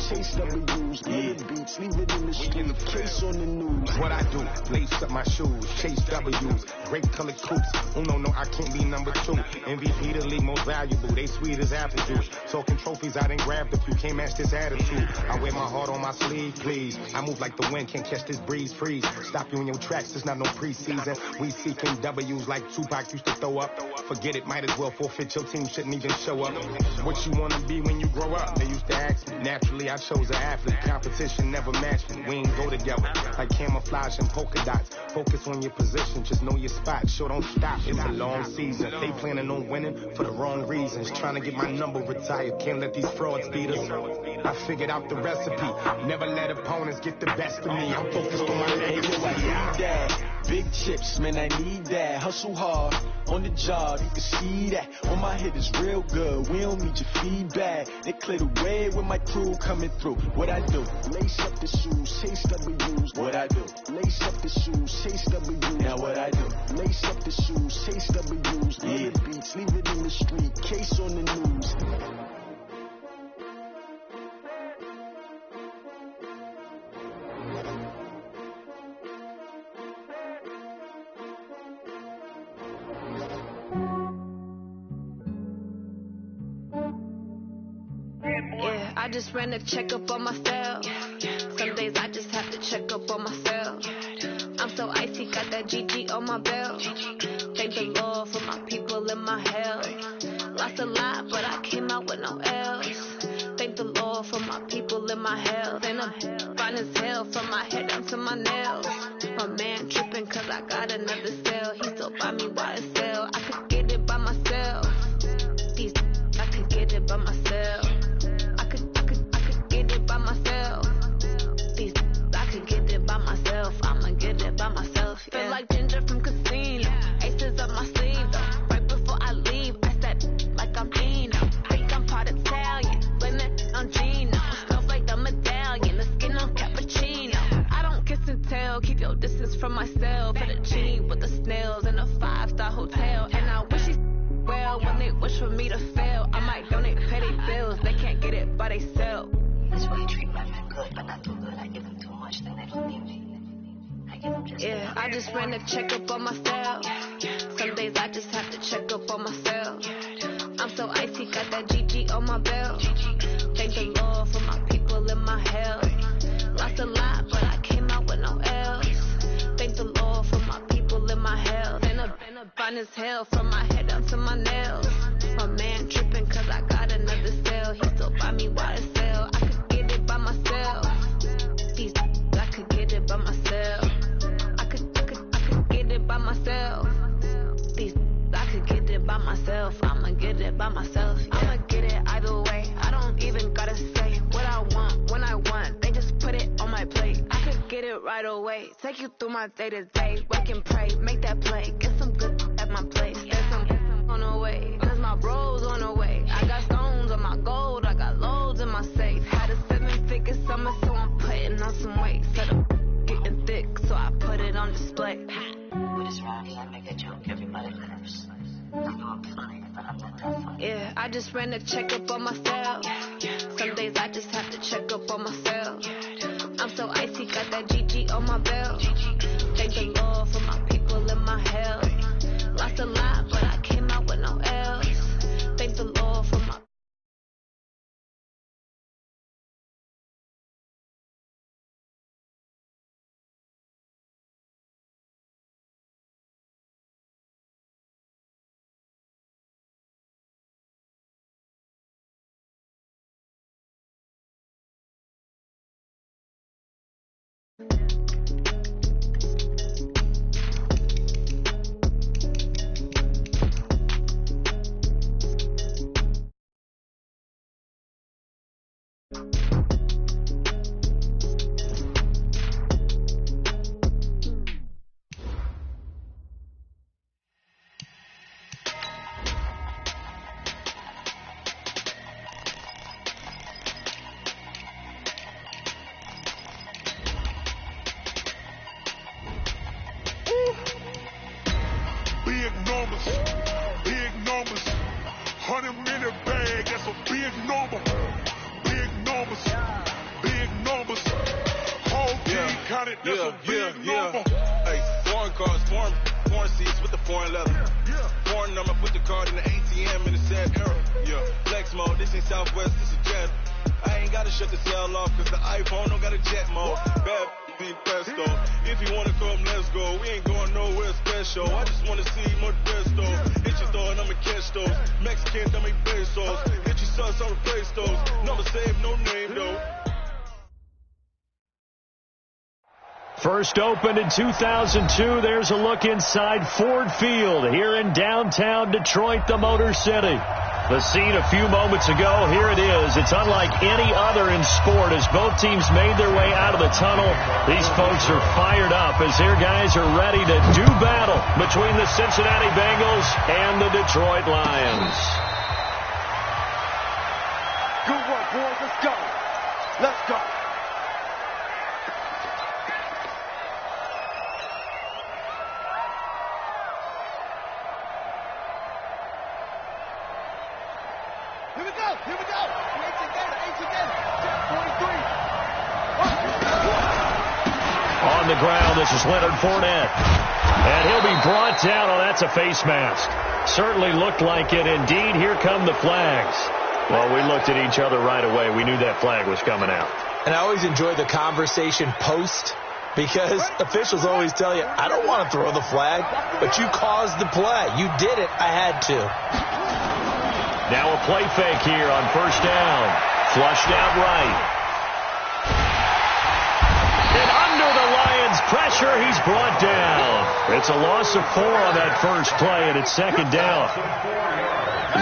chase W's, minute beats, leave it in the street, case on the news. What I do, lace up my shoes, chase W's, great colored coops. No, I can't be number 2. MVP the league most valuable, they sweet as apple juice. Talking trophies, I done grabbed a few, can't match this attitude. I wear my heart on my sleeve, please. I move like the wind, can't catch this breeze, freeze. Stop you in your tracks, it's not no preseason. We seeking W's like Tupac used to throw up. Forget it, might as well forfeit, your team shouldn't even show up. What you wanna be when you grow up? They used to ask me. Naturally, I chose an athlete. Competition never matched me. We ain't go together like camouflage and polka dots. Focus on your position, just know your spot. Sure, don't stop, it's a long season. They planning on winning for the wrong reasons. Trying to get my number retired, can't let these frauds beat us. I figured out the recipe. Never let opponents get the best of me. I'm focused on my legacy. I need that. Big chips, man, I need that. Hustle hard on the job, you can see that. On my head is real good, we don't need your feedback. They clear the way with my crew coming through. What I do? Lace up the shoes, chase W's. What I do? Lace up the shoes, chase W's. Now what I do? Lace up the shoes, chase W's. Minute beats, leave it in the street, case on the news. Yeah, I just ran a checkup on myself. Some days I just have to check up on myself. I'm so icy, got that GG on my belt. Thank the Lord for my people in my health. Lost a lot, but I came out with no L's. Thank the Lord for my people in my health. And I'm fine as hell from my head down to my nails. My man tripping cause I got another cell. He still buy me YSL. I could get it by myself. These I could get it by myself. I could get it by myself. These I could get it by myself. I'ma get it by myself. Yeah. Feel like Ginger from Casino. Aces up my sleeve though. Right before I leave, I said like I'm Dino. Think I'm part Italian, blame it on Gino. Stuff like the medallion, the skin on cappuccino. I don't kiss and tell, keep your distance from myself. Fettuccine with the snails in a 5-star hotel. And I wish he's well when they wish for me to fail. I might donate petty bills, they can't get it by themselves. This way you treat my men good, but not too good. I give them too much, then they don't need me. I give them just yeah, I just ran a checkup on myself. Some days I just have to check up on myself. I'm so icy, got that GG on my belt. Thank the Lord for my people in my health. Lost a lot, but I came out with no L's. Thank the Lord for my people in my health. And I'm fine as hell from my head down to my nails. My man tripping cause I got another cell. He still buy me YSL. I could get it by myself. These I could get it by myself. I could get it by myself. These I could get it by myself. I'ma get it by myself. Yeah. I'ma get it either way. I don't even gotta say what I want when I want. They just put it on my plate. I could get it right away. Take you through my day to day. Wake and pray, make that play. Get some good at my place. There's some on the way. Cause my bro's on the way. I got stones on my gold. I got loads in my safe. Had a 7-figure summer, so I'm putting on some weight. Said I'm getting thick, so I put it on display. with this round, I make a joke, everybody laughs. I know I'm funny, but I'm not that funny. Yeah, I just ran a checkup on myself. Some days I just have to check up on myself. I'm so icy, got that GG on my belt. Thank the Lord for my people in my health. Lost a lot, but I came out with no L's. Thank the Lord for my Big numbers, 100-minute bag, that's a big number. Big numbers, it. That's a big number. Hey, foreign cars, foreign seats with the foreign leather. Foreign number, put the card in the ATM in the sad era. Flex mode, this ain't Southwest, this is Jet. I ain't gotta shut the cell off, cause the iPhone don't got a jet mode. Bad be pesto. If you wanna come, let's go. We ain't going nowhere special. I just wanna see more Modesto. Hit your thought, I'ma catch those. Mexican, I make pesos. Hit your sons, I'ma replace those. Number save, no name though. First opened in 2002. There's a look inside Ford Field here in downtown Detroit, the Motor City. The scene a few moments ago, here it is. It's unlike any other in sport as both teams made their way out of the tunnel. These folks are fired up as their guys are ready to do battle between the Cincinnati Bengals and the Detroit Lions. Good work, boys. Let's go. Let's go. Here we go. Here we go. 18 43. On the ground, this is Leonard Fournette. And he'll be brought down. Oh, that's a face mask. Certainly looked like it. Indeed, here come the flags. Well, we looked at each other right away. We knew that flag was coming out. And I always enjoy the conversation post because officials always tell you, I don't want to throw the flag, but you caused the play. You did it. I had to. Now a play fake here on first down. Flushed out right. And under the Lions' pressure, he's brought down. It's a loss of 4 on that first play, and it's second down.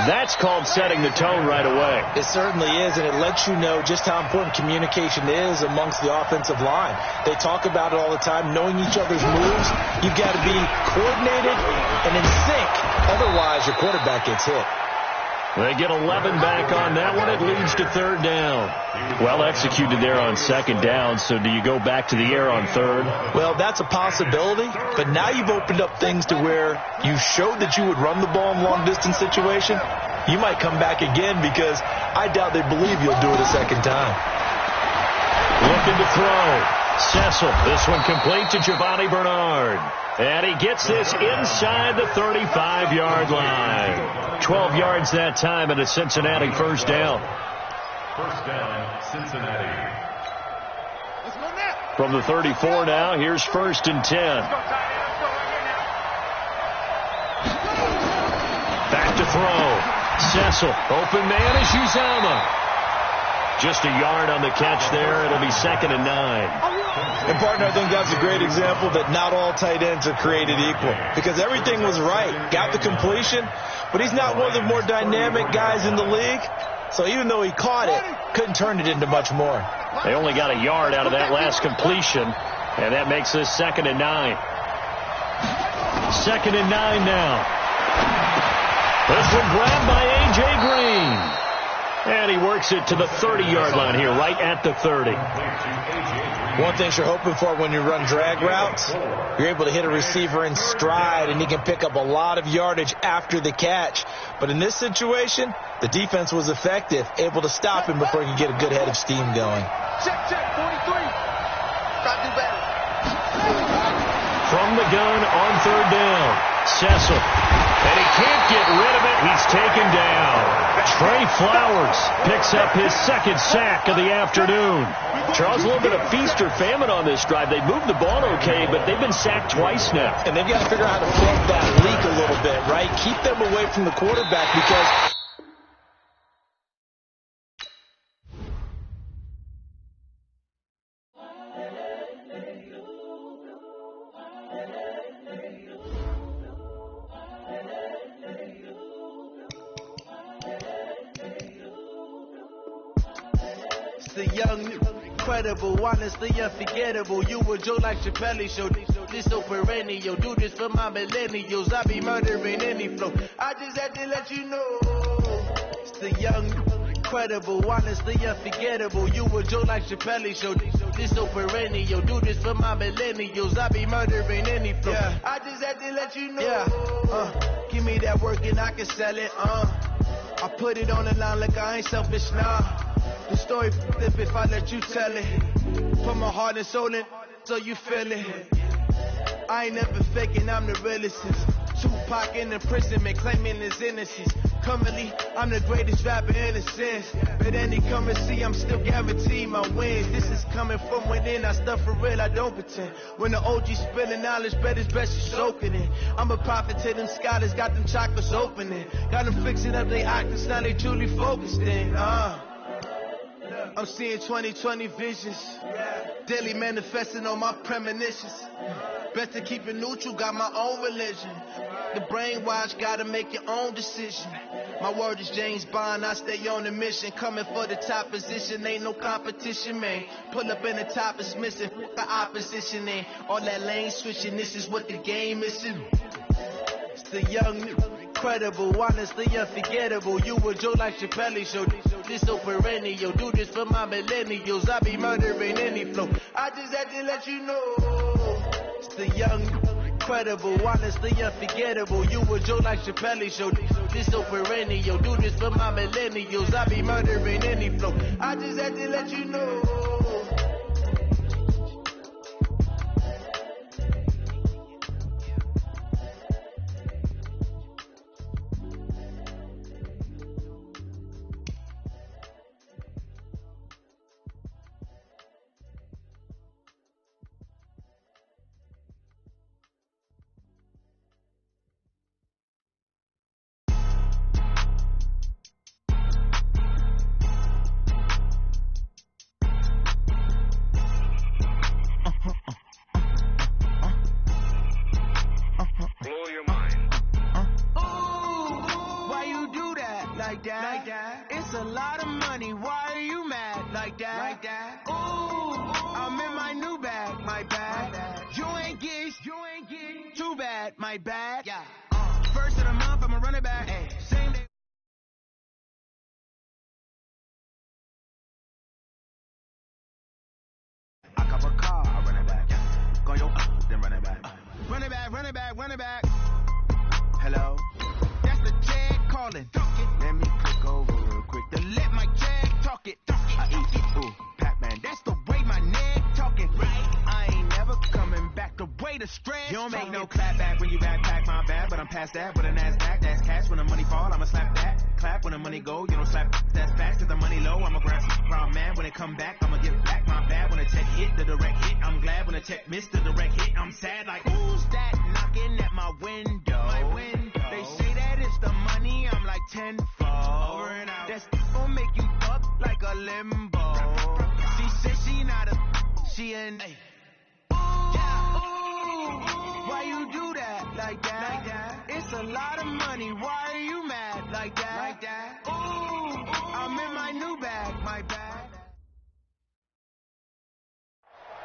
That's called setting the tone right away. It certainly is, and it lets you know just how important communication is amongst the offensive line. They talk about it all the time, knowing each other's moves. You've got to be coordinated and in sync. Otherwise, your quarterback gets hit. They get 11 back on that one. It leads to third down. Well executed there on second down. So do you go back to the air on third? Well, that's a possibility. But now you've opened up things to where you showed that you would run the ball in long-distance situation. You might come back again because I doubt they believe you'll do it a second time. Looking to throw. Cecil. This one complete to Giovanni Bernard. And he gets this inside the 35-yard line. 12 yards that time and a Cincinnati first down. First down, Cincinnati. From the 34 now, here's first and 10. Back to throw. Cecil. Open man is Uzomah. Just a yard on the catch there. It'll be second and 9. And, partner, I think that's a great example that not all tight ends are created equal because everything was right. Got the completion, but he's not one of the more dynamic guys in the league. So even though he caught it, couldn't turn it into much more. They only got a yard out of that last completion, and that makes this second and 9. Second and 9 now. This one grabbed by A.J. Green. And he works it to the 30-yard line here, right at the 30. One thing you're hoping for when you run drag routes, you're able to hit a receiver in stride, and he can pick up a lot of yardage after the catch. But in this situation, the defense was effective, able to stop him before he could get a good head of steam going. Check, 43. Try to do better. From the gun on third down. Cecil. And he can't get rid of it. He's taken down. Trey Flowers picks up his second sack of the afternoon. Charles, a little bit of feast or famine on this drive. They moved the ball okay, but they've been sacked twice now. And they've got to figure out how to plug that leak a little bit, right? Keep them away from the quarterback because... The young, incredible, honestly unforgettable. You a Joe like Chappelle show. This so perennial. Do this for my millennials. I be murdering any flow. I just had to let you know. It's the young, incredible, honestly unforgettable. You a Joe like Chappelle show. This so perennial. Do this for my millennials. I be murdering any flow. Yeah. I just had to let you know. Yeah. Give me that work and I can sell it. I put it on the line like I ain't selfish now. The story flip if I let you tell it. Put my heart and soul in. So you feel it? I ain't never faking, I'm the realest. Tupac in imprisonment, claiming his innocence. Currently, I'm the greatest rapper in a sense. But any currency, I'm still guaranteed my wins. This is coming from within, I stuff for real, I don't pretend. When the OG spilling knowledge, bet it's best you soaking it. I'm a prophet to them scholars, got them chakras opening. Got them fixing up their octaves, now they truly focused in. I'm seeing 2020 visions. Daily manifesting on my premonitions. Best to keep it neutral, got my own religion. The brainwash, gotta make your own decision. My word is James Bond, I stay on the mission. Coming for the top position, ain't no competition, man. Pull up in the top is missing, the opposition ain't. All that lane switching, this is what the game is. It's the young, incredible, honestly unforgettable. You a Joe like Chappelle show. This so perennial, do this for my millennials. I be murdering any flow. I just had to let you know. It's the young, incredible, honestly unforgettable. You a Joe like Chappelle show. This so perennial, do this for my millennials. I be murdering any flow. I just had to let you know. It's a lot of money, why are you mad like that? Ooh, I'm in my new bag, my bad. You ain't get too bad, my bad. Yeah. First of the month, I'ma run it back. Same day. I cop a car, I run it back. Go yo, then run it back. Run it back, run it back, run it back. Hello? That's the jag calling. Let me click over real quick to let my jag talk it. I eat it, ooh, Pac-Man. That's the way my neck talking. Right? I ain't never coming back. The way the stress. You don't make no clap back when you backpack, my bad. But I'm past that with a NASDAQ. That's cash when the money fall. I'ma slap that. Clap when the money go. You don't slap. That's fast. Cause the money low. I'ma grab some problem, man. When it come back, I'ma get back my bad. When the check hit, the direct hit. I'm glad when the check missed the direct hit. I'm sad like who's that knocking at my window? My window. They say that it's the money. I'm like tenfold. Over and out. That's gonna make you up like a limbo. She said she not a. She an. Why you do that like that? It's a lot of money. Why are you mad like that? Ooh, I'm in my new bag, my bag.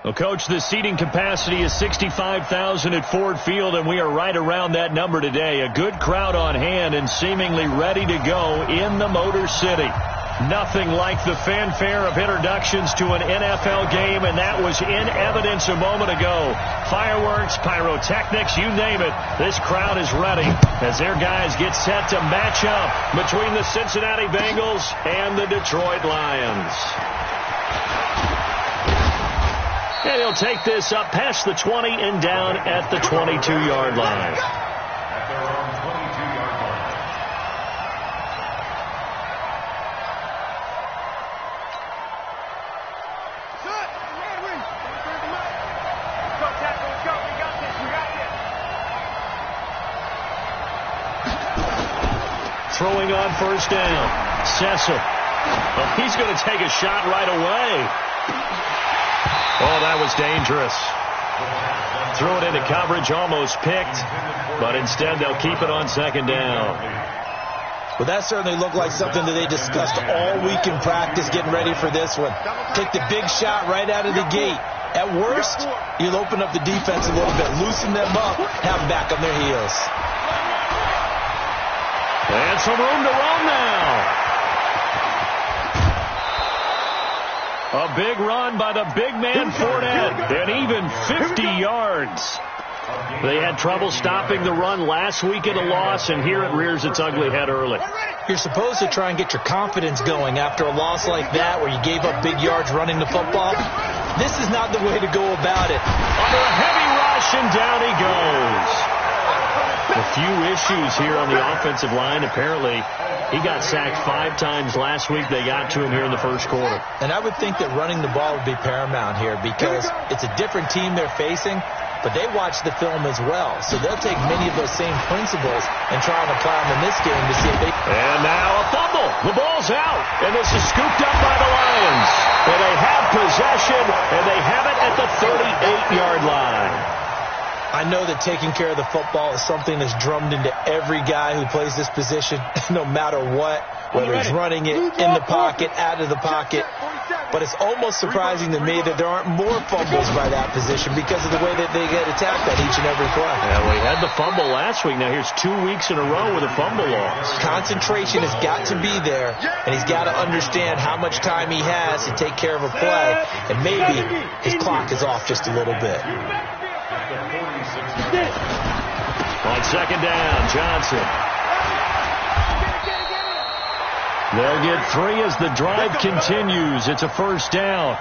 Well, Coach, the seating capacity is 65,000 at Ford Field, and we are right around that number today. A good crowd on hand and seemingly ready to go in the Motor City. Nothing like the fanfare of introductions to an NFL game, and that was in evidence a moment ago. Fireworks, pyrotechnics, you name it. This crowd is ready as their guys get set to match up between the Cincinnati Bengals and the Detroit Lions. And he'll take this up past the 20 and down at the 22-yard line. At their own 22-yard line. Throwing on first down. Cecil. Well, he's going to take a shot right away. Oh, that was dangerous. Threw it into coverage, almost picked, but instead they'll keep it on second down. Well, that certainly looked like something that they discussed all week in practice getting ready for this one. Take the big shot right out of the gate. At worst, you'll open up the defense a little bit, loosen them up, have them back on their heels. And some room to run now. A big run by the big man Fournette, and even 50 yards. They had trouble stopping the run last week in a loss, and here it rears its ugly head early. You're supposed to try and get your confidence going after a loss like that where you gave up big yards running the football. This is not the way to go about it. Under a heavy rush, and down he goes. A few issues here on the offensive line. Apparently, he got sacked 5 times last week. They got to him here in the first quarter. And I would think that running the ball would be paramount here because it's a different team they're facing, but they watch the film as well. So they'll take many of those same principles and try and apply them in this game to see if they... And now a fumble. The ball's out, and this is scooped up by the Lions. And they have possession, and they have it at the 38-yard line. I know that taking care of the football is something that's drummed into every guy who plays this position, no matter what, whether he's running it in the pocket, out of the pocket. But it's almost surprising to me that there aren't more fumbles by that position because of the way that they get attacked on each and every play. Yeah, we had the fumble last week. Now here's 2 weeks in a row with a fumble loss. Concentration has got to be there, and he's got to understand how much time he has to take care of a play, and maybe his clock is off just a little bit. On second down, Johnson. They'll get 3 as the drive continues. It's a first down.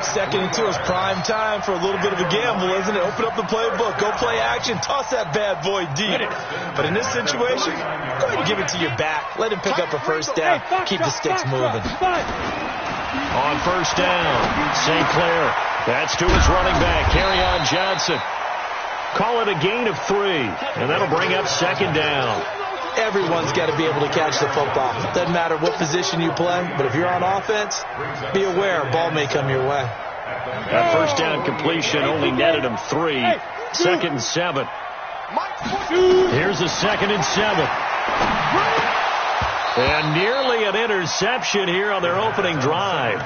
2nd and 2 is prime time for a little bit of a gamble, isn't it? Open up the playbook. Go play action. Toss that bad boy deep. But in this situation, go ahead and give it to your back. Let him pick up a first down. Keep the sticks moving. On first down, St. Clair. That's to his running back, Kerryon Johnson. Call it a gain of 3, and that'll bring up second down. Everyone's got to be able to catch the football. Doesn't matter what position you play, but if you're on offense, be aware a ball may come your way. That first down completion only netted him 3. 2nd and 7. Here's a 2nd and 7. And nearly an interception here on their opening drive.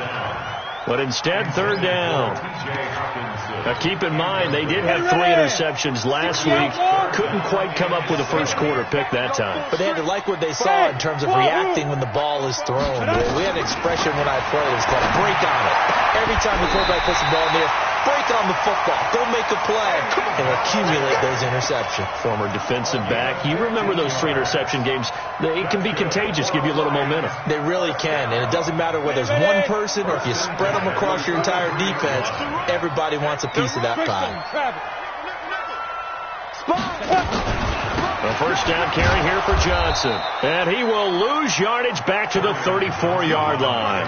But instead, 3rd down. Now, keep in mind, they did have 3 interceptions last week. Couldn't quite come up with a first quarter pick that time. But they had to like what they saw in terms of reacting when the ball is thrown. We had an expression when I played. It's called break on it. Every time the quarterback puts the ball in the air, break on the football. Go make a play and accumulate those interceptions. Former defensive back. You remember those 3 interception games. It can be contagious, give you a little momentum. They really can, and it doesn't matter whether it's one person or if you spread them across your entire defense. Everybody wants a piece of that pie. A first down carry here for Johnson. And he will lose yardage back to the 34-yard line.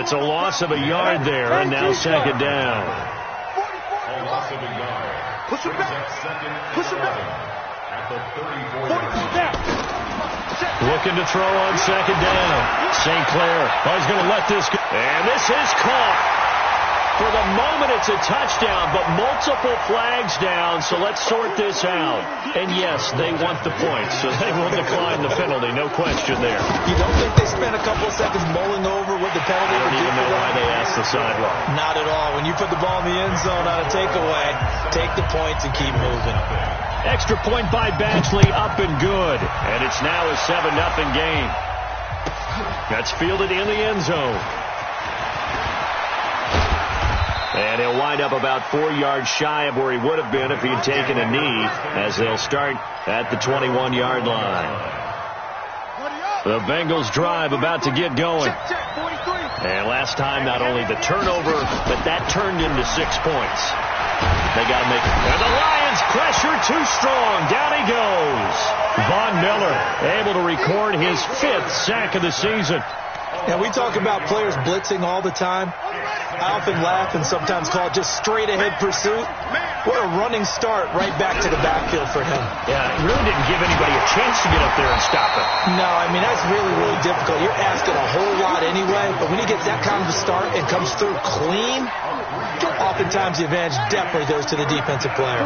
It's a loss of a yard there, and now second down. A loss of a yard. Push him back. Push him back. At the 34-yard line. Looking to throw on second down. St. Clair. He's going to let this go. And this is caught. For the moment, it's a touchdown, but multiple flags down, so let's sort this out. And yes, they want the points, so they will decline the penalty, no question there. You don't think they spent a couple of seconds mulling over what the penalty would I don't do? even know why they asked the sideline. Not at all. When you put the ball in the end zone on a takeaway, take the points and keep moving. Extra point by Batchley, up and good. And it's now a 7-0 game. That's fielded in the end zone. And he'll wind up about 4 yards shy of where he would have been if he had taken a knee, as they'll start at the 21-yard line. The Bengals drive about to get going. And last time, not only the turnover, but that turned into 6 points. They got to make it. And the Lions pressure too strong. Down he goes. Von Miller able to record his 5th sack of the season. Now, we talk about players blitzing all the time. I often laugh and sometimes call it just straight-ahead pursuit. What a running start right back to the backfield for him. Yeah, it really didn't give anybody a chance to get up there and stop it. No, I mean, that's really, really difficult. You're asking a whole lot anyway, but when he gets that kind of a start and comes through clean, oftentimes the advantage definitely goes to the defensive player.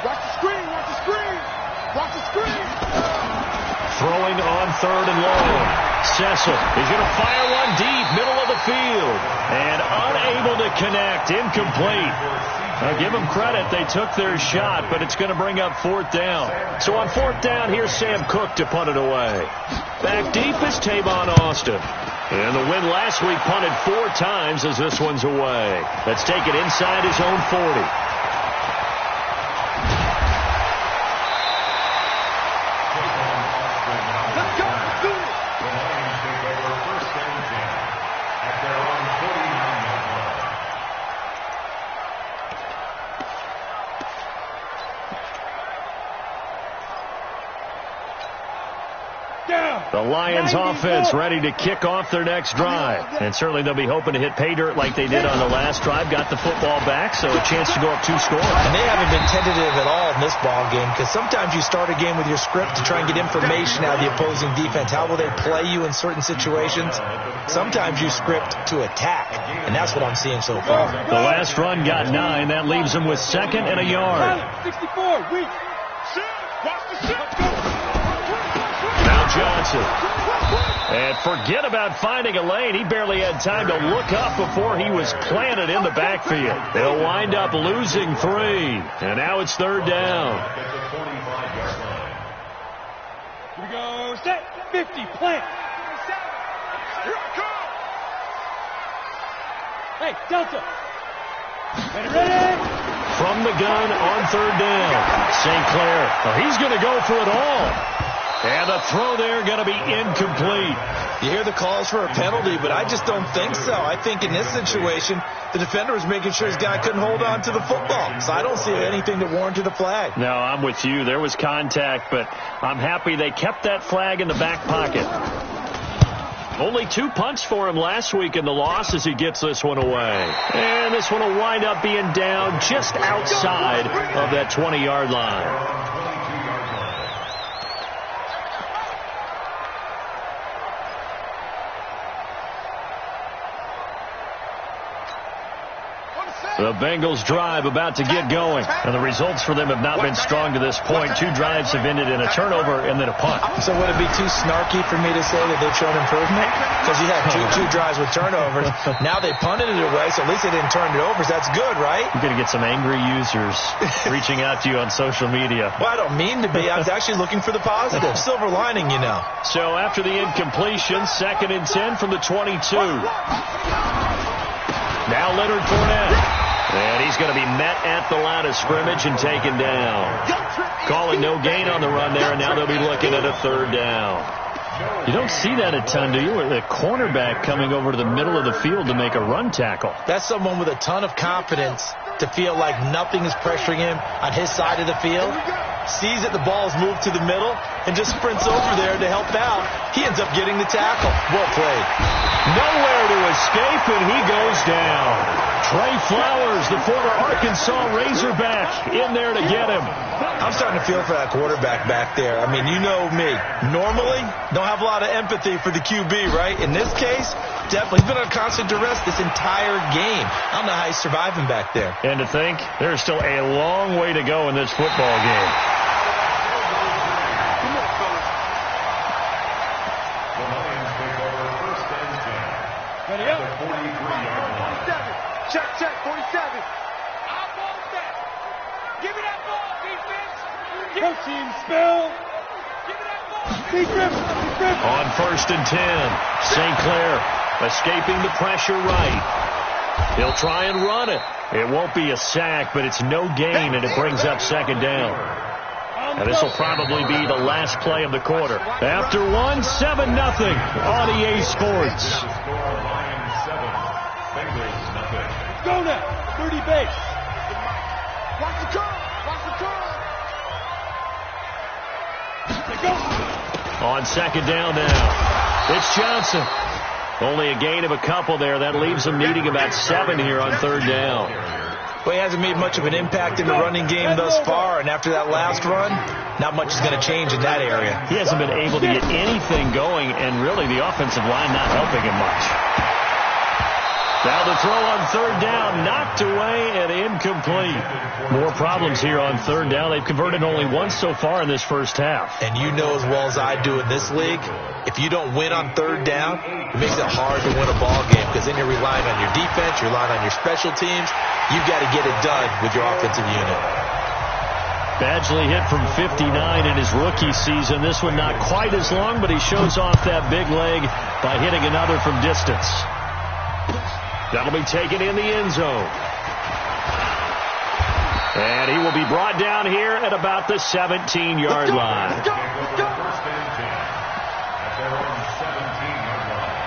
Watch the screen, watch the screen, watch the screen. Throwing on 3rd and long. Cecil is going to fire one deep, middle of the field. And unable to connect, incomplete. Now give them credit, they took their shot, but it's going to bring up 4th down. So on 4th down, here's Sam Cook to punt it away. Back deep is Tavon Austin. And the win last week punted 4 times as this one's away. Let's take it inside his own 40. The Lions offense ready to kick off their next drive. And certainly they'll be hoping to hit pay dirt like they did on the last drive. Got the football back, so a chance to go up 2 scores. And they haven't been tentative at all in this ball game, because sometimes you start a game with your script to try and get information out of the opposing defense. How will they play you in certain situations? Sometimes you script to attack, and that's what I'm seeing so far. The last run got 9. That leaves them with 2nd and a yard. 64, weak. Now Johnson. And forget about finding a lane. He barely had time to look up before he was planted in the backfield. They'll wind up losing 3. And now it's 3rd down. Here we go. Set. 50. Plant. Here I come. Hey, Delta. Ready. From the gun on 3rd down. St. Clair. Oh, he's going to go for it all. And the throw there going to be incomplete. You hear the calls for a penalty, but I just don't think so. I think in this situation, the defender was making sure his guy couldn't hold on to the football. So I don't see anything that warranted a flag. No, I'm with you. There was contact, but I'm happy they kept that flag in the back pocket. Only 2 punts for him last week in the loss as he gets this one away. And this one will wind up being down just outside of that 20-yard line. The Bengals drive about to get going. And the results for them have not been strong to this point. 2 drives have ended in a turnover and then a punt. So would it be too snarky for me to say that they've shown improvement? Because you had two drives with turnovers. Now they punted it away, so at least they didn't turn it over. So that's good, right? You're going to get some angry users reaching out to you on social media. Well, I don't mean to be. I was actually looking for the positive. Silver lining, you know. So after the incompletion, 2nd and 10 from the 22. Now Leonard Fournette. And he's going to be met at the line of scrimmage and taken down. Calling no gain on the run there, and now they'll be looking at a 3rd down. You don't see that a ton, do you? With a cornerback coming over to the middle of the field to make a run tackle. That's someone with a ton of confidence to feel like nothing is pressuring him on his side of the field. Sees that the ball is moved to the middle and just sprints over there to help out. He ends up getting the tackle. Well played. Nowhere to escape, and he goes down. Trey Flowers, the former Arkansas Razorback, in there to get him. I'm starting to feel for that quarterback back there. I mean, you know me. Normally, don't have a lot of empathy for the QB, right? In this case, definitely. He's been on constant duress this entire game. I don't know how he's surviving back there. And to think, there's still a long way to go in this football game. Ready up. 43-yard line. Check, 47. I'm on that. Give me that ball, defense. Protein spill. Give me that ball. Defense. On 1st and 10, St. Clair escaping the pressure right. He'll try and run it. It won't be a sack, but it's no gain, and it brings up 2nd down. And this will probably be the last play of the quarter. After 1, 7-0 on EA Sports. Go now. 30 base. Watch the curl. Watch the curl. Go. On 2nd down now. It's Johnson. Only a gain of a couple there. That leaves him needing about 7 here on 3rd down. Well, he hasn't made much of an impact in the running game thus far, and after that last run, not much is going to change in that area. He hasn't been able to get anything going, and really the offensive line not helping him much. Now the throw on 3rd down, knocked away and incomplete. More problems here on 3rd down. They've converted only once so far in this first half. And you know as well as I do in this league, if you don't win on 3rd down, it makes it hard to win a ball game because then you're relying on your defense, you're relying on your special teams. You've got to get it done with your offensive unit. Badgley hit from 59 in his rookie season. This one not quite as long, but he shows off that big leg by hitting another from distance. That'll be taken in the end zone. And he will be brought down here at about the 17-yard line. First and 10 at their own 17-yard line.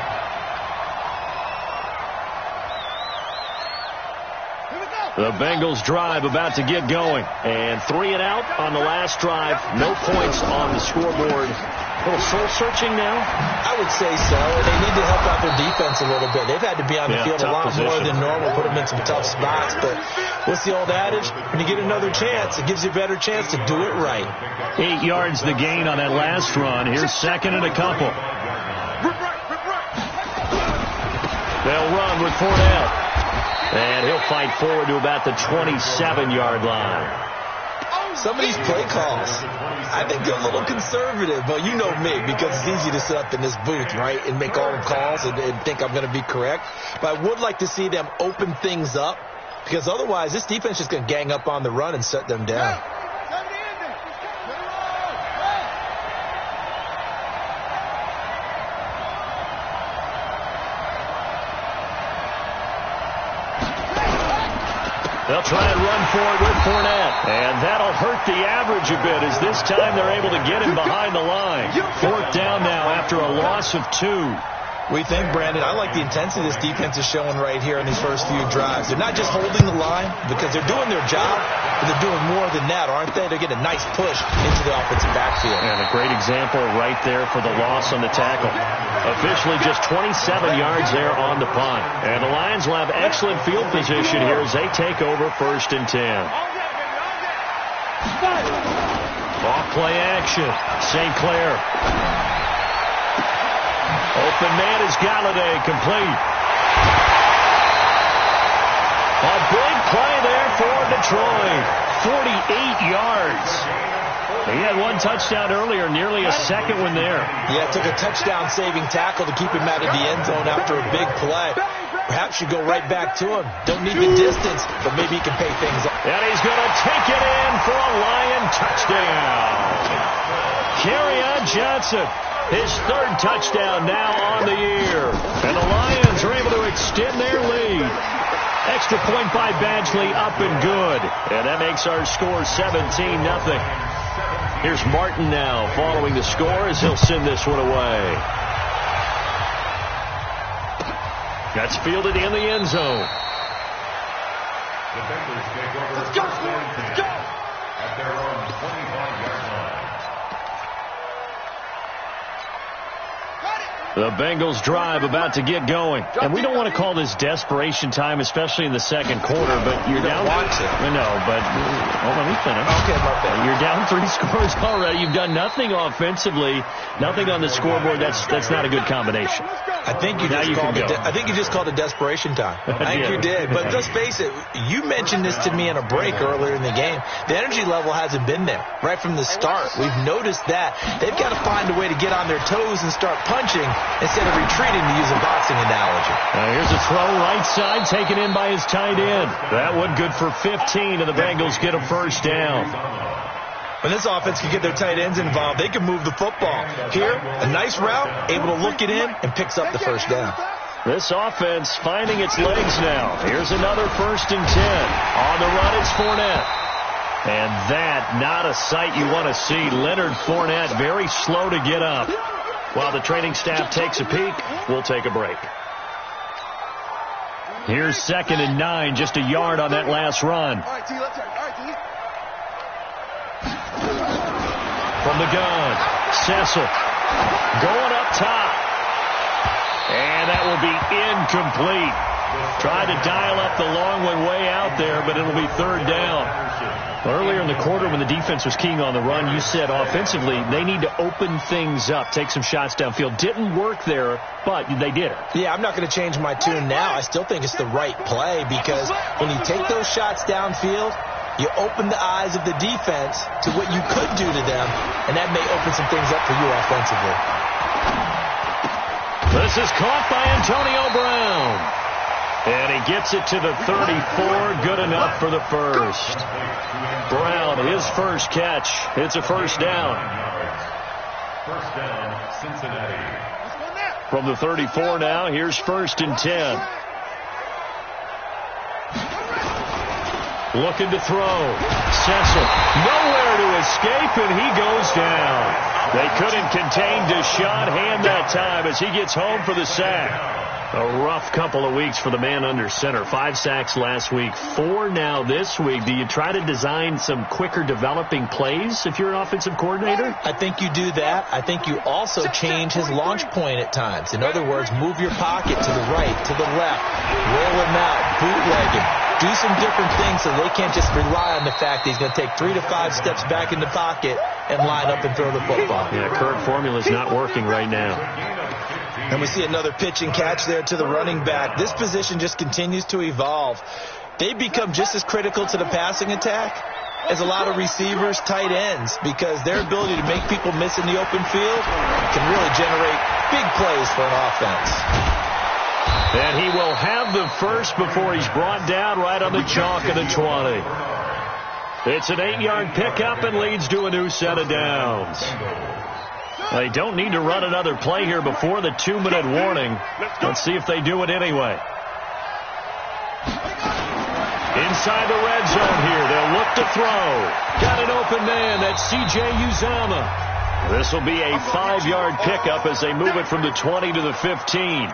Here we go. The Bengals drive about to get going. And 3 and out on the last drive. No points on the scoreboard. A little soul-searching now? I would say so. They need to help out their defense a little bit. They've had to be on the field a lot more than normal, put them in some tough spots. But what's the old adage? When you get another chance, it gives you a better chance to do it right. 8 yards the gain on that last run. Here's second and a couple. They'll run with Fournette. And he'll fight forward to about the 27-yard line. Some of these play calls, I think they're a little conservative, but you know me, because it's easy to sit up in this booth, right, and make all the calls and think I'm going to be correct. But I would like to see them open things up, because otherwise this defense is just going to gang up on the run and shut them down. They'll try and run for it with Fournette. And that'll hurt the average a bit as this time they're able to get him behind the line. 4th down now after a loss of 2. We think, Brandon, I like the intensity this defense is showing right here in these first few drives. They're not just holding the line because they're doing their job, but they're doing more than that, aren't they? They're getting a nice push into the offensive backfield. And a great example right there for the loss on the tackle. Officially just 27 yards there on the punt. And the Lions will have excellent field position here as they take over 1st and 10. Off play action. St. Clair. Open man is Galladay, complete. A big play there for Detroit. 48 yards. He had 1 touchdown earlier, nearly a second one there. Yeah, it took a touchdown-saving tackle to keep him out of the end zone after a big play. Perhaps you go right back to him. Don't need the distance, but maybe he can pay things up. And he's going to take it in for a Lion touchdown. Kerryon Johnson. His 3rd touchdown now on the year. And the Lions are able to extend their lead. Extra point by Badgley, up and good. And that makes our score 17-0. Here's Martin now following the score as he'll send this one away. That's fielded in the end zone. The Bengals take over. Let's go! Let's go! At their own 25-yard line. The Bengals drive about to get going. And we don't want to call this desperation time, especially in the second quarter, but you're down. No, but let me finish. Okay, my bad. You're down 3 scores already. You've done nothing offensively, nothing on the scoreboard. That's not a good combination. I think you just called it desperation time. I think you did. But let's face it, you mentioned this to me in a break earlier in the game. The energy level hasn't been there right from the start. We've noticed that. They've got to find a way to get on their toes and start punching instead of retreating, to use a boxing analogy. Here's a throw right side taken in by his tight end. That one good for 15, and the Bengals get a 1st down. When this offense can get their tight ends involved, they can move the football. Here, a nice route, able to look it in, and picks up the 1st down. This offense finding its legs now. Here's another 1st and 10. On the run, it's Fournette. And that, not a sight you want to see. Leonard Fournette, very slow to get up. While the training staff takes a peek, we'll take a break. Here's 2nd and 9, just a yard on that last run. All right, T, let's turn. All right, T. From the gun, Cecil going up top. And that will be incomplete. Tried to dial up the long one way out there, but it'll be 3rd down. Earlier in the quarter when the defense was keying on the run, you said offensively they need to open things up, take some shots downfield. Didn't work there, but they did it. Yeah, I'm not going to change my tune now. I still think it's the right play because when you take those shots downfield, you open the eyes of the defense to what you could do to them, and that may open some things up for you offensively. This is caught by Antonio Brown. And he gets it to the 34. Good enough for the 1st. Brown, his 1st catch. It's a 1st down. 1st down, Cincinnati. From the 34 now, here's 1st and 10. Looking to throw. Cecil, nowhere to escape, and he goes down. They couldn't contain Deshaun Hand that time as he gets home for the sack. A rough couple of weeks for the man under center. 5 sacks last week, 4 now this week. Do you try to design some quicker developing plays if you're an offensive coordinator? I think you do that. I think you also change his launch point at times. In other words, move your pocket to the right, to the left, roll him out, bootleg him. Do some different things so they can't just rely on the fact that he's going to take 3 to 5 steps back in the pocket and line up and throw the football. Yeah, current formula is not working right now. And we see another pitch and catch there to the running back. This position just continues to evolve. They become just as critical to the passing attack as a lot of receivers, tight ends, because their ability to make people miss in the open field can really generate big plays for an offense. And he will have the first before he's brought down right on the chalk of the 20. It's an 8-yard pickup and leads to a new set of downs. They don't need to run another play here before the 2-minute warning. Let's see if they do it anyway. Inside the red zone here. They'll look to throw. Got an open man. That's C.J. Uzomah. This will be a 5-yard pickup as they move it from the 20 to the 15.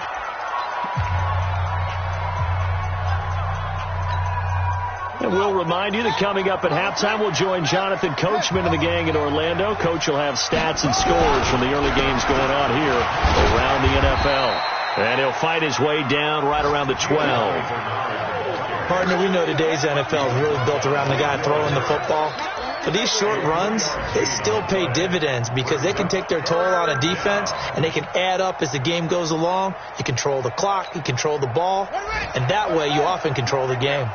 And we'll remind you that coming up at halftime, we'll join Jonathan Coachman and the gang in Orlando. Coach will have stats and scores from the early games going on here around the NFL. And he'll fight his way down right around the 12. Partner, we know today's NFL is really built around the guy throwing the football. But these short runs, they still pay dividends because they can take their toll on a defense and they can add up as the game goes along. You control the clock, you control the ball, and that way you often control the game.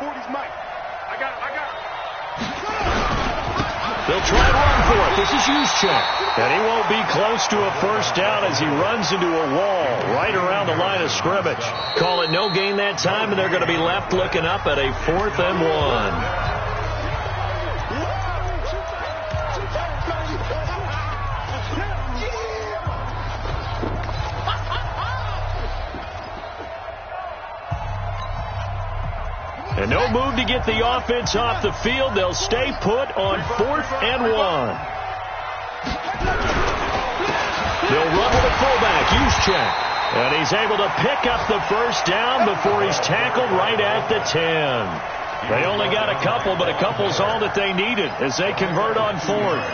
They'll try and run for it. This is Juszczyk. And he won't be close to a first down as he runs into a wall right around the line of scrimmage. Call it no gain that time, and they're going to be left looking up at a 4th and 1. And no move to get the offense off the field. They'll stay put on 4th and 1. They'll run with a fullback, Juszczyk. And he's able to pick up the first down before he's tackled right at the 10. They only got a couple, but a couple's all that they needed as they convert on 4th.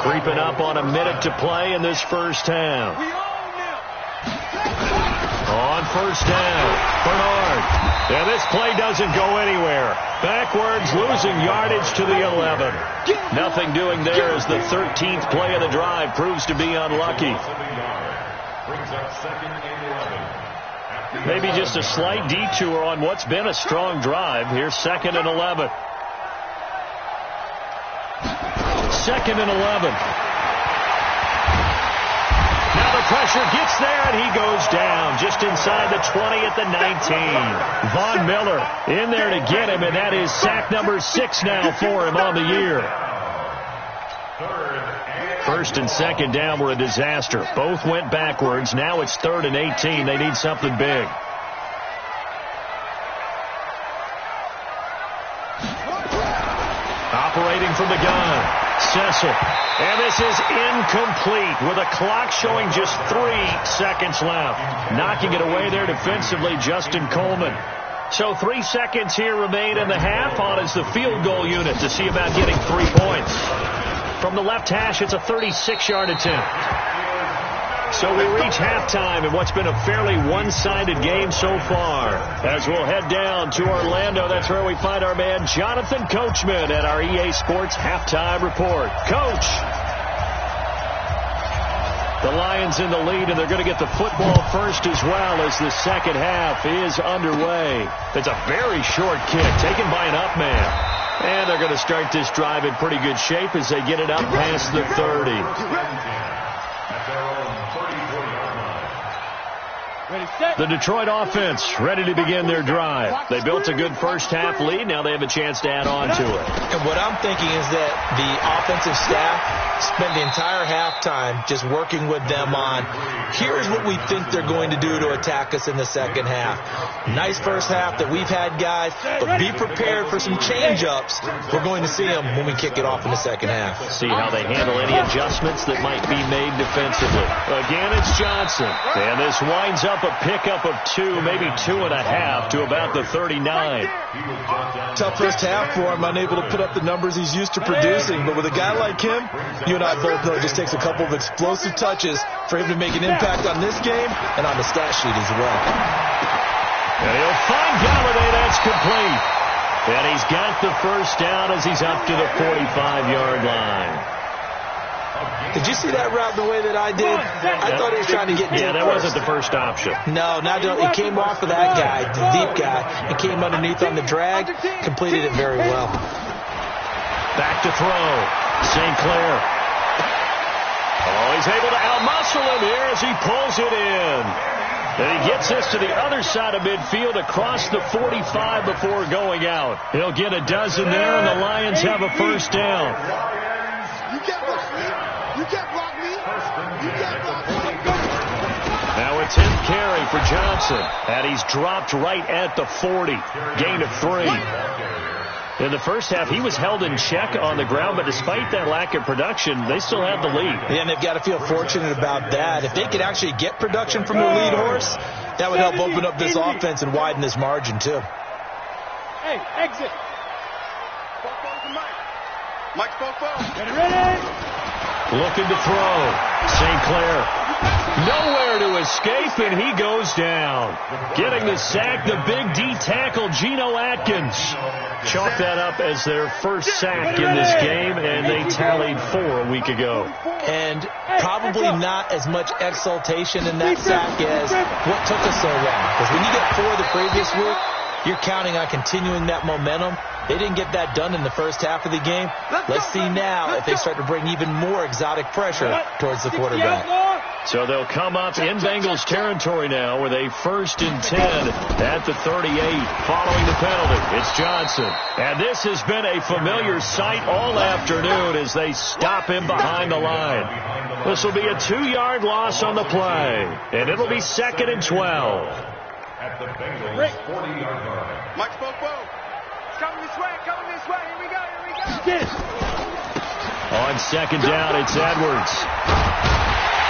Creeping up on a minute to play in this first half. On first down, Bernard. And this play doesn't go anywhere. Backwards, losing yardage to the 11. Nothing doing there as the 13th play of the drive proves to be unlucky. Maybe just a slight detour on what's been a strong drive. Here's 2nd and 11. 2nd and 11. Now the pressure gets there, and he goes down just inside the 20 at the 19. Von Miller in there to get him, and that is sack number 6 now for him on the year. 1st and 2nd down were a disaster. Both went backwards. Now it's 3rd and 18. They need something big. Operating from the gun, Cecil. And this is incomplete with a clock showing just 3 seconds left. Knocking it away there defensively, Justin Coleman. So 3 seconds here remain in the half. On is the field goal unit to see about getting 3 points. From the left hash, it's a 36-yard attempt. So we reach halftime in what's been a fairly one-sided game so far. As we'll head down to Orlando, that's where we find our man Jonathan Coachman at our EA Sports Halftime Report. Coach! The Lions in the lead, and they're going to get the football first as well as the second half is underway. It's a very short kick taken by an up man. And they're going to start this drive in pretty good shape as they get it up past the 30. The Detroit offense ready to begin their drive. They built a good first half lead. Now they have a chance to add on to it. And what I'm thinking is that the offensive staff spent the entire halftime just working with them on, here's what we think they're going to do to attack us in the second half. Nice first half that we've had, guys, but be prepared for some change-ups. We're going to see them when we kick it off in the second half. See how they handle any adjustments that might be made defensively. Again, it's Johnson. And this winds up up a pickup of 2, maybe 2.5 to about the 39. Tough first half for him, unable to put up the numbers he's used to producing. But with a guy like him, you and I both know it just takes a couple of explosive touches for him to make an impact on this game and on the stat sheet as well. And he'll find Galladay. That's complete. And he's got the first down as he's up to the 45-yard line. Did you see that route the way that I did? I thought he was trying to get deep. Yeah, that wasn't the first option. No, it came off of that guy, the deep guy. It came underneath on the drag, completed it very well. Back to throw. St. Clair. Oh, he's able to outmuscle him here as he pulls it in. And he gets this to the other side of midfield across the 45 before going out. He'll get a dozen there, and the Lions have a first down. You can't block me. You can't block me. You can't block me. Now a 10th carry for Johnson. And he's dropped right at the 40. Gain of 3. In the first half, he was held in check on the ground, but despite that lack of production, they still have the lead. Yeah, and they've got to feel fortunate about that. If they could actually get production from their lead horse, that would help open up this offense and widen this margin, too. Hey, exit. Mike Spokefo. Get ready. Looking to throw. St. Clair. Nowhere to escape, and he goes down. Getting the sack, the big D tackle, Geno Atkins. Chalk that up as their first sack in this game, and they tallied 4 a week ago. And probably not as much exultation in that sack as what took us so long. Because when you get 4 the previous week, you're counting on continuing that momentum. They didn't get that done in the first half of the game. Let's see now if they start to bring even more exotic pressure towards the quarterback. So they'll come up in Bengals territory now with a 1st and 10 at the 38 following the penalty. It's Johnson. And this has been a familiar sight all afternoon as they stop him behind the line. This will be a 2-yard loss on the play. And it'll be 2nd and 12. At the Bengals 40-yard line. Mike Spokefo. Coming this way, here we go. On 2nd down, it's Edwards.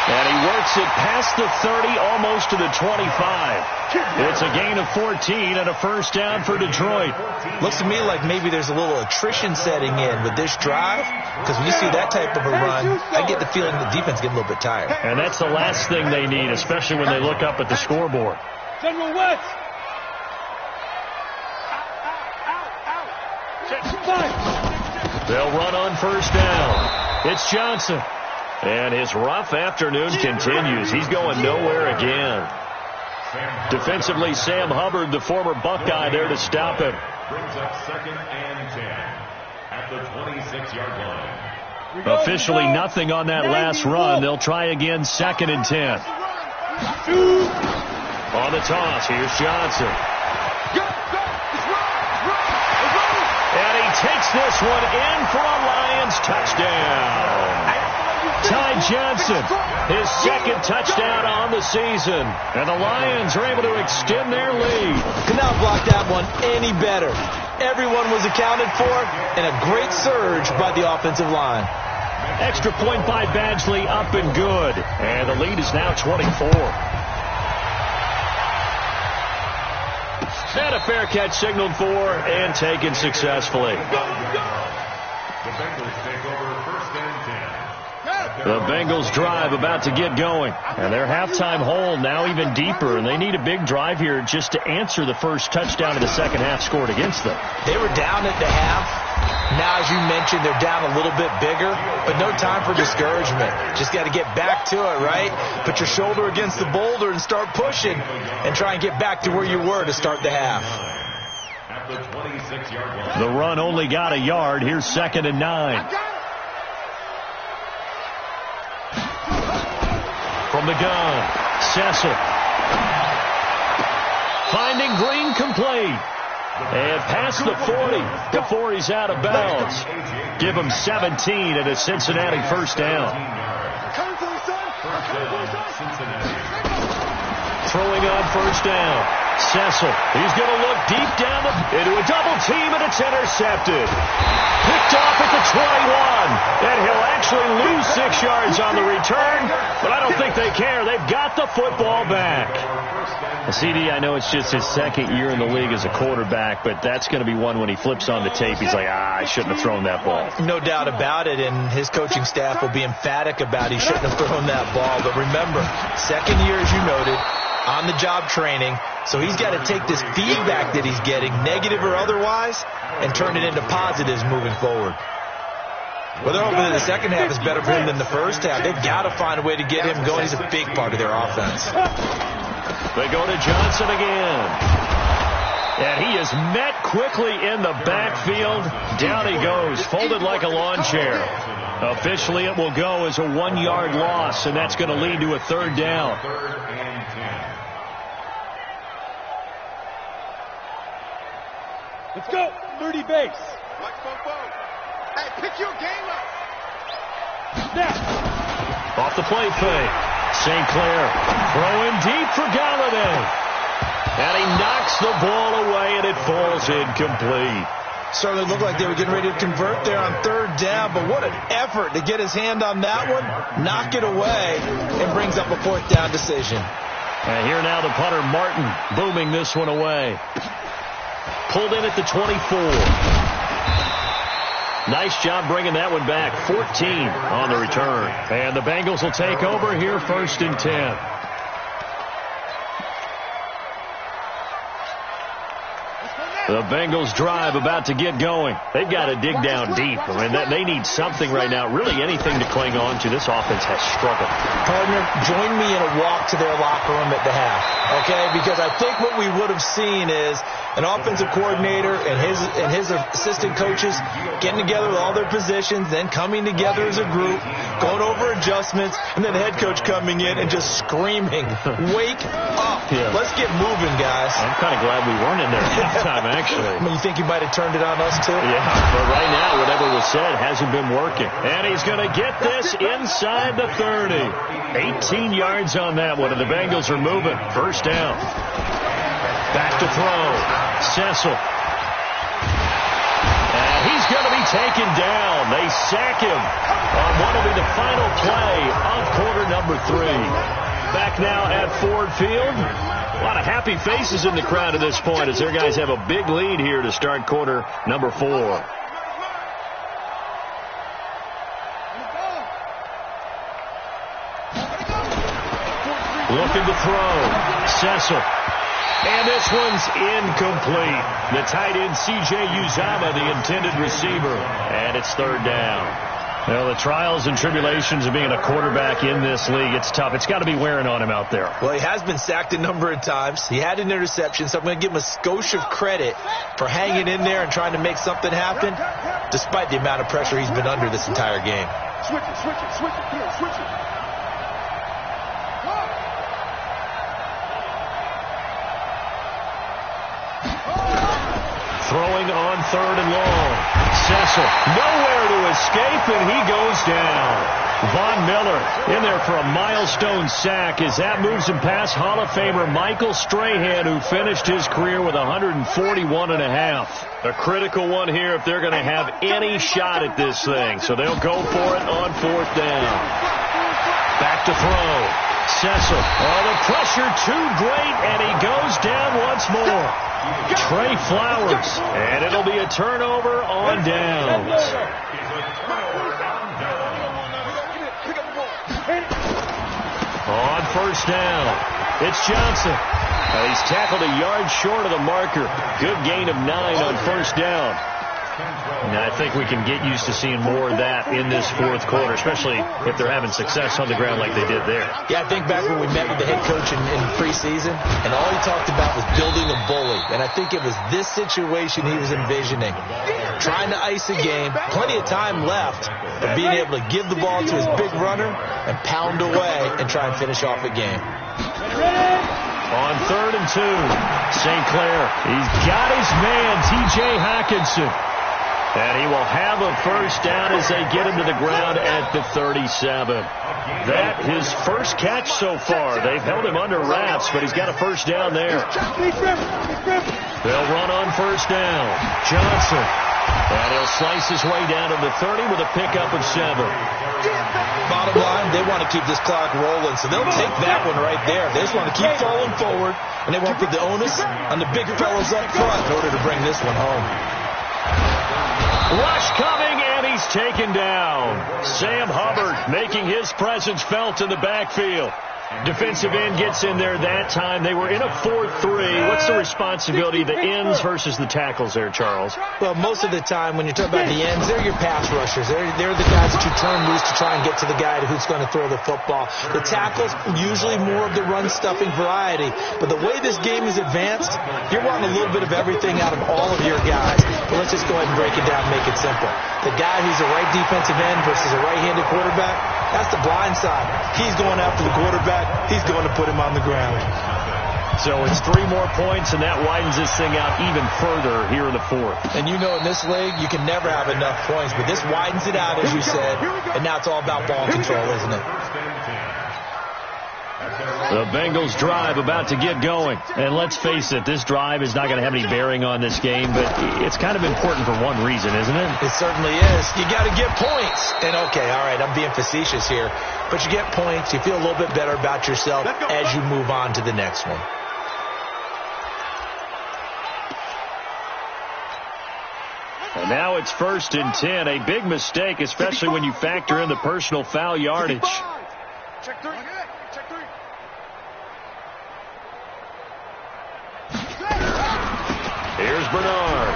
And he works it past the 30, almost to the 25. It's a gain of 14 and a first down for Detroit. Looks to me like maybe there's a little attrition setting in with this drive, because when you see that type of a run, I get the feeling the defense getting a little bit tired. And that's the last thing they need, especially when they look up at the scoreboard. General West. They'll run on first down. It's Johnson. And his rough afternoon continues. He's going nowhere again. Defensively, Sam Hubbard, the former Buckeye, there to stop him. Brings up 2nd and 10 at the 26-yard line. Officially nothing on that last run. They'll try again, 2nd and 10. On the toss, here's Johnson. And he takes this one in for a Lions touchdown. Ty Johnson, his 2nd touchdown on the season. And the Lions are able to extend their lead. Could not block that one any better. Everyone was accounted for, and a great surge by the offensive line. Extra point by Badgley, up and good. And the lead is now 24. And a fair catch signaled for and taken successfully. The Bengals take over 1st and 10. The Bengals drive about to get going. And their halftime hole now even deeper. And they need a big drive here just to answer the first touchdown of the second half scored against them. They were down at the half. Now, as you mentioned, they're down a little bit bigger, but no time for discouragement. Just got to get back to it, right? Put your shoulder against the boulder and start pushing and try and get back to where you were to start the half. At the 26-yard line. The run only got a yard. Here's 2nd and 9. From the gun, Cecil. Finding Green complete. And past the 40 before he's out of bounds. Give him 17 and a Cincinnati first down. Throwing on first down. Cecil, he's going to look deep down into a double team, and it's intercepted. Picked off at the 21, and he'll actually lose 6 yards on the return, but I don't think they care. They've got the football back. CD, I know it's just his second year in the league as a quarterback, but that's going to be one when he flips on the tape. He's like, I shouldn't have thrown that ball. No doubt about it, and his coaching staff will be emphatic about he shouldn't have thrown that ball. But remember, second year, as you noted, on-the-job training, so he's got to take this feedback that he's getting, negative or otherwise, and turn it into positives moving forward. Well, they're hoping that the second half is better for him than the first half. They've got to find a way to get him going. He's a big part of their offense. They go to Johnson again. And he is met quickly in the backfield. Down he goes, folded like a lawn chair. Officially, it will go as a 1-yard loss, and that's going to lead to a third down. Let's go. 30 base. Hey, pick your game up. Snap. Off the play fake. St. Clair throwing deep for Galladay. And he knocks the ball away, and it falls incomplete. Certainly looked like they were getting ready to convert there on third down, but what an effort to get his hand on that one, knock it away, and brings up a fourth down decision. And here now the punter, Martin, booming this one away. Pulled in at the 24. Nice job bringing that one back. 14 on the return. And the Bengals will take over here, 1st and 10. The Bengals drive about to get going. They've got to dig down deep. I mean, they need something right now, really anything to cling on to. This offense has struggled. Partner, join me in a walk to their locker room at the half, okay? Because I think what we would have seen is an offensive coordinator and his assistant coaches getting together with all their positions, then coming together as a group, going over adjustments, and then the head coach coming in and just screaming, wake up. Yeah. Let's get moving, guys. I'm kind of glad we weren't in there at halftime, actually. You think you might have turned it on us, too? Yeah, but right now, whatever was said hasn't been working. And he's going to get this inside the 30. 18 yards on that one, and the Bengals are moving. First down. Back to throw. Cecil. And he's going to be taken down. They sack him on what will be the final play of quarter number 3. Back now at Ford Field. A lot of happy faces in the crowd at this point as their guys have a big lead here to start quarter number 4. Looking to throw. Cecil. And this one's incomplete. The tight end, C.J. Uzama, the intended receiver. And it's third down. Well, the trials and tribulations of being a quarterback in this league, it's tough. It's got to be wearing on him out there. Well, he has been sacked a number of times. He had an interception, so I'm going to give him a skosh of credit for hanging in there and trying to make something happen, despite the amount of pressure he's been under this entire game. Switch it. Come on, switch it. Throwing on third and long. Cecil, nowhere to escape, and he goes down. Von Miller in there for a milestone sack as that moves him past Hall of Famer Michael Strahan, who finished his career with 141.5. A critical one here if they're going to have any shot at this thing. So they'll go for it on fourth down. Back to throw. Cecil. Oh, the pressure too great, and he goes down once more. Trey Flowers, and it'll be a turnover on downs. On first down, it's Johnson. He's tackled a yard short of the marker. Good gain of 9 on first down. And I think we can get used to seeing more of that in this fourth quarter, especially if they're having success on the ground like they did there. Yeah, I think back when we met with the head coach in preseason, and all he talked about was building a bully. And I think it was this situation he was envisioning. Trying to ice a game, plenty of time left, but being able to give the ball to his big runner and pound away and try and finish off a game. On third and 2, St. Clair, he's got his man, T.J. Hockenson. And he will have a first down as they get him to the ground at the 37. That his first catch so far. They've held him under wraps, but he's got a first down there. They'll run on first down. Johnson. And he'll slice his way down to the 30 with a pickup of 7. Bottom line, they want to keep this clock rolling, so they'll take that one right there. They just want to keep falling forward, and they want to put the onus on the big fellas up front in order to bring this one home. Rush coming, and he's taken down. Sam Hubbard making his presence felt in the backfield. Defensive end gets in there that time. They were in a 4-3. What's the responsibility of the ends versus the tackles there, Charles? Well, most of the time when you talk about the ends, they're your pass rushers. They're the guys that you turn loose to try and get to the guy who's going to throw the football. The tackles, usually more of the run-stuffing variety. But the way this game is advanced, you're wanting a little bit of everything out of all of your guys. But let's just go ahead and break it down and make it simple. The guy who's a right defensive end versus a right-handed quarterback, that's the blind side. He's going after the quarterback. He's going to put him on the ground. So it's 3 more points, and that widens this thing out even further here in the 4th. And you know in this league, you can never have enough points, but this widens it out, as you said, and now it's all about ball control, isn't it? The Bengals drive about to get going. And let's face it, this drive is not going to have any bearing on this game, but it's kind of important for one reason, isn't it? It certainly is. You got to get points. And okay, all right, I'm being facetious here, but you get points, you feel a little bit better about yourself as you move on to the next one. And now it's 1st and 10. A big mistake, especially when you factor in the personal foul yardage. Check 3. Here's Bernard.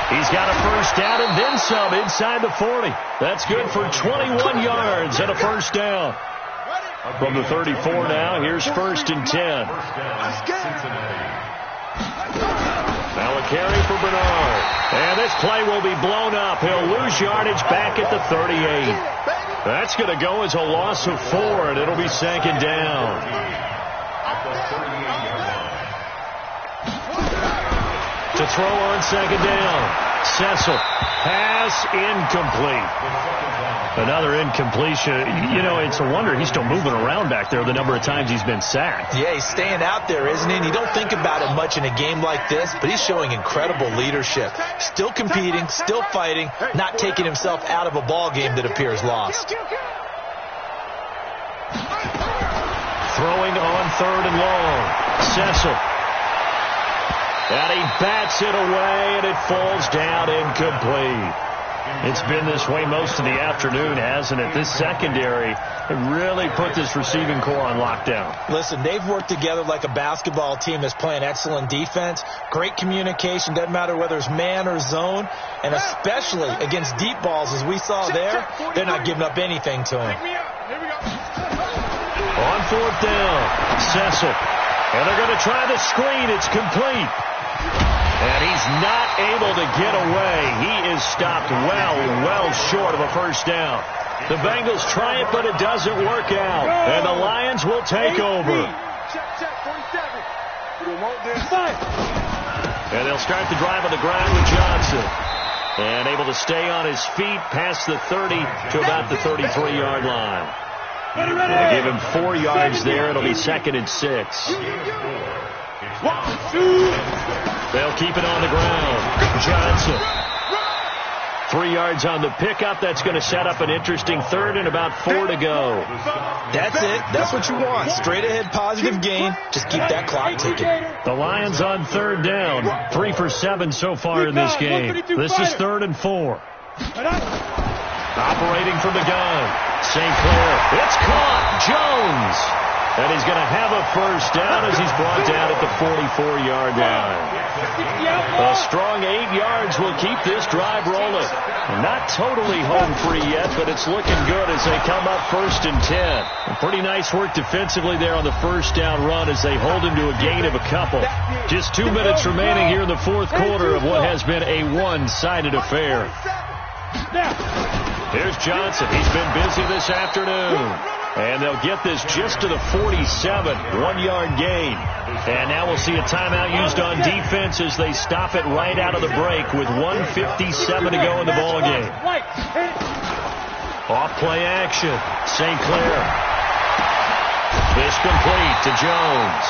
He's got a first down and then some inside the 40. That's good for 21 yards and a first down. From the 34 now, here's 1st and 10. Now a carry for Bernard. And this play will be blown up. He'll lose yardage back at the 38. That's going to go as a loss of 4, and it'll be 2nd down. To throw on 2nd down. Cecil. Pass incomplete. Another incompletion. You know, it's a wonder he's still moving around back there the number of times he's been sacked. Yeah, he's staying out there, isn't he? And you don't think about it much in a game like this, but he's showing incredible leadership. Still competing, still fighting, not taking himself out of a ball game that appears lost. Throwing on 3rd and long. Cecil. And he bats it away, and it falls down incomplete. It's been this way most of the afternoon, hasn't it? This secondary really put this receiving core on lockdown. Listen, they've worked together like a basketball team that's playing excellent defense. Great communication, doesn't matter whether it's man or zone, and especially against deep balls, as we saw there, they're not giving up anything to him. On 4th down, Cecil. And they're going to try the screen. It's complete. And he's not able to get away. He is stopped well short of a first down. The Bengals try it, but it doesn't work out. And the Lions will take over. And they'll start the drive on the ground with Johnson. And able to stay on his feet past the 30 to about the 33-yard line. They give him 4 yards there. It'll be 2nd and 6. They'll keep it on the ground. Johnson. 3 yards on the pickup. That's going to set up an interesting 3rd and about 4 to go. That's it. That's what you want. Straight ahead positive gain. Just keep that clock ticking. The Lions on 3rd down. 3 for 7 so far in this game. This is 3rd and 4. Operating from the gun. St. Clair. It's caught. Jones. And he's going to have a first down as he's brought down at the 44-yard line. A strong 8 yards will keep this drive rolling. Not totally home free yet, but it's looking good as they come up 1st and 10. And pretty nice work defensively there on the first down run as they hold him to a gain of a couple. Just 2 minutes remaining here in the 4th quarter of what has been a one-sided affair. Here's Johnson. He's been busy this afternoon. And they'll get this just to the 47, 1-yard gain. And now we'll see a timeout used on defense as they stop it right out of the break with 1:57 to go in the ballgame. Off play action. St. Clair. Fish complete to Jones.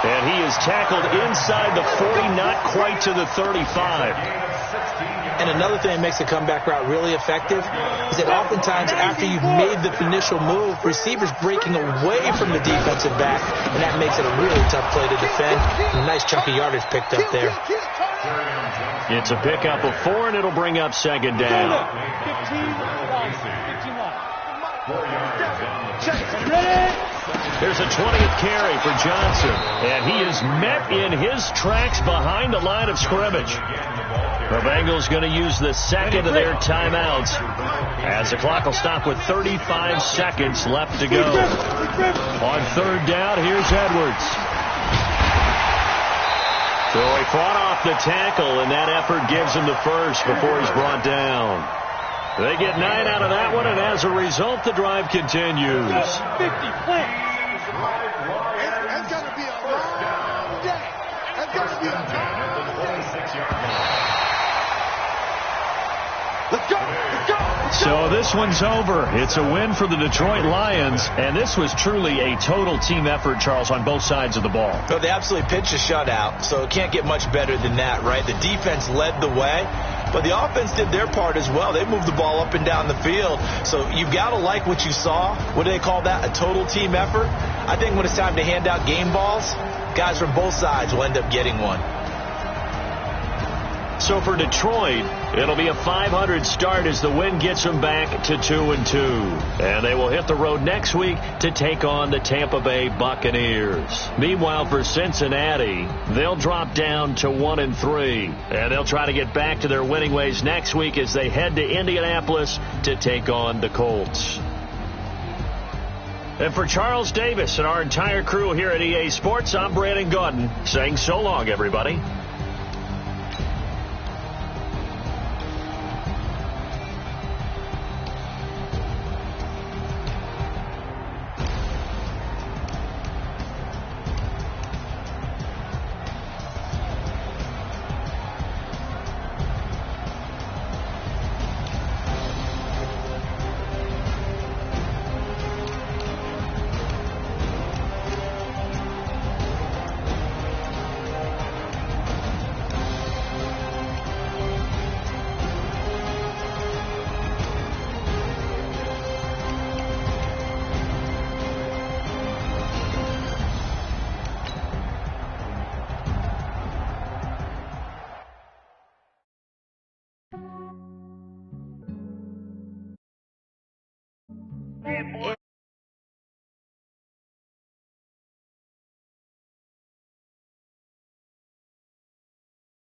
And he is tackled inside the 40, not quite to the 35. And another thing that makes the comeback route really effective is that oftentimes after you've made the initial move, receivers breaking away from the defensive back, and that makes it a really tough play to defend. A nice chunk of yardage picked up there. It's a pickup of 4, and it'll bring up second down. 15. There's a 20th carry for Johnson, and he is met in his tracks behind the line of scrimmage. The Bengals going to use the second of their timeouts as the clock will stop with 35 seconds left to go. On third down, here's Edwards. So he fought off the tackle, and that effort gives him the first before he's brought down. They get 9 out of that one, and as a result, the drive continues. 50 points. It's going to be a long day. It's going to be a long day. Let's go. Let's go. So this one's over. It's a win for the Detroit Lions, and this was truly a total team effort, Charles, on both sides of the ball. So they absolutely pitched a shutout, so it can't get much better than that, right? The defense led the way, but the offense did their part as well. They moved the ball up and down the field, so you've got to like what you saw. What do they call that? A total team effort? I think when it's time to hand out game balls, guys from both sides will end up getting one. So for Detroit, it'll be a .500 start as the win gets them back to 2-2. And they will hit the road next week to take on the Tampa Bay Buccaneers. Meanwhile, for Cincinnati, they'll drop down to 1-3. And they'll try to get back to their winning ways next week as they head to Indianapolis to take on the Colts. And for Charles Davis and our entire crew here at EA Sports, I'm Brandon Gaudin saying so long, everybody.